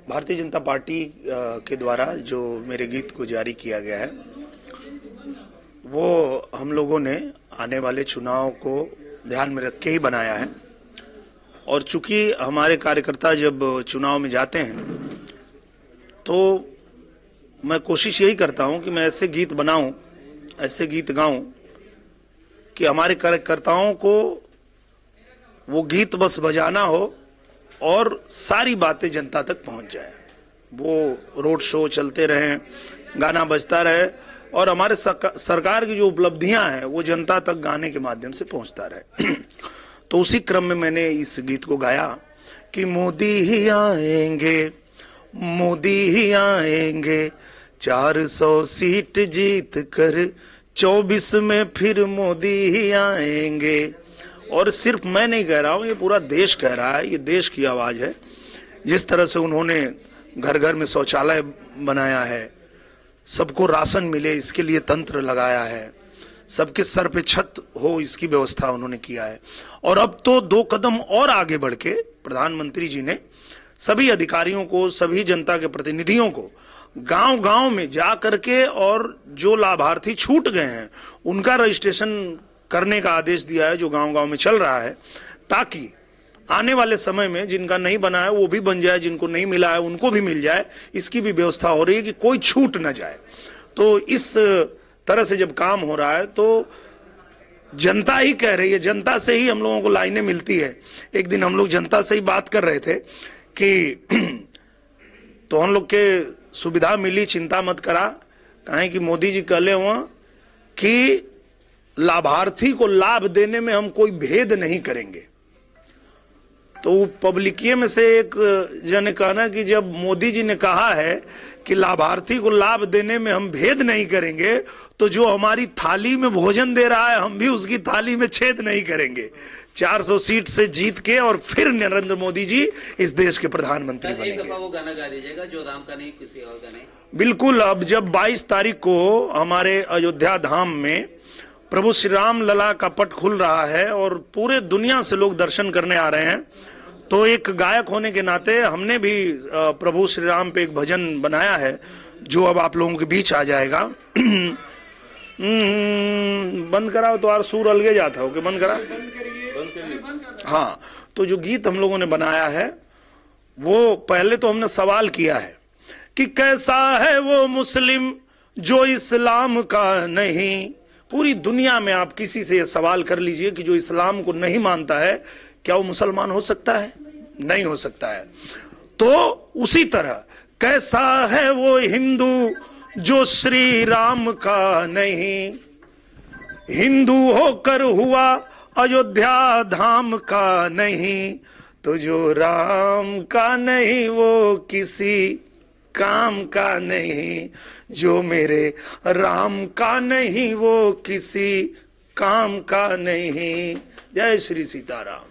Bharatiya Janata party के द्वारा जो मेरे गीत को जारी किया गया है वो हम लोगों ने आने वाले चुनाव को ध्यान में रख के ही बनाया है। और चूंकि हमारे कार्यकर्ता जब चुनाव में जाते हैं तो मैं कोशिश यही करता हूं कि मैं ऐसे गीत बनाऊं, ऐसे गीत गाऊं कि हमारे कार्यकर्ताओं को वो गीत बस बजाना हो और सारी बातें जनता तक पहुंच जाए। वो रोड शो चलते रहें, गाना बजता रहे और हमारे सरकार की जो उपलब्धियां हैं वो जनता तक गाने के माध्यम से पहुंचता रहे। तो उसी क्रम में मैंने इस गीत को गाया कि मोदी ही आएंगे, मोदी ही आएंगे, 400 सीट जीत कर 24 में फिर मोदी ही आएंगे। और सिर्फ मैं नहीं कह रहा हूं, ये पूरा देश कह रहा है, ये देश की आवाज है। जिस तरह से उन्होंने घर घर में शौचालय बनाया है, सबको राशन मिले इसके लिए तंत्र लगाया है, सबके सर पे छत हो इसकी व्यवस्था उन्होंने किया है। और अब तो 2 कदम और आगे बढ़ के प्रधानमंत्री जी ने सभी अधिकारियों को, सभी जनता के प्रतिनिधियों को गांव गांव में जा करके और जो लाभार्थी छूट गए हैं उनका रजिस्ट्रेशन करने का आदेश दिया है, जो गांव गांव में चल रहा है, ताकि आने वाले समय में जिनका नहीं बना है वो भी बन जाए, जिनको नहीं मिला है उनको भी मिल जाए। इसकी भी व्यवस्था हो रही है कि कोई छूट न जाए। तो इस तरह से जब काम हो रहा है तो जनता ही कह रही है, जनता से ही हम लोगों को लाइनें मिलती है। एक दिन हम लोग जनता से ही बात कर रहे थे कि तो हम लोग के सुविधा मिली, चिंता मत करा, कहें कि मोदी जी कहले हुआ कि लाभार्थी को लाभ देने में हम कोई भेद नहीं करेंगे। तो पब्लिकिये में से एक जन ने कहना कि जब मोदी जी ने कहा है कि लाभार्थी को लाभ देने में हम भेद नहीं करेंगे, तो जो हमारी थाली में भोजन दे रहा है हम भी उसकी थाली में छेद नहीं करेंगे। 400 सीट से जीत के और फिर नरेंद्र मोदी जी इस देश के प्रधानमंत्री बनेंगे। एक दफा वो गाना गा दीजिएगा, जो राम का नहीं किसी और का नहीं। बिल्कुल। अब जब 22 तारीख को हमारे अयोध्या धाम में प्रभु श्री राम लला का पट खुल रहा है और पूरे दुनिया से लोग दर्शन करने आ रहे हैं, तो एक गायक होने के नाते हमने भी प्रभु श्री राम पे एक भजन बनाया है जो अब आप लोगों के बीच आ जाएगा। बंद कराओ तो यार सूर अलगे जाता हो कि बंद करा। हाँ, तो जो गीत हम लोगों ने बनाया है वो पहले तो हमने सवाल किया है कि कैसा है वो मुस्लिम जो इस्लाम का नहीं। पूरी दुनिया में आप किसी से ये सवाल कर लीजिए कि जो इस्लाम को नहीं मानता है क्या वो मुसलमान हो सकता है? नहीं हो सकता है। तो उसी तरह कैसा है वो हिंदू जो श्री राम का नहीं, हिंदू होकर हुआ अयोध्या धाम का नहीं, तो जो राम का नहीं वो किसी काम का नहीं, जो मेरे राम का नहीं वो किसी काम का नहीं। जय श्री सीताराम।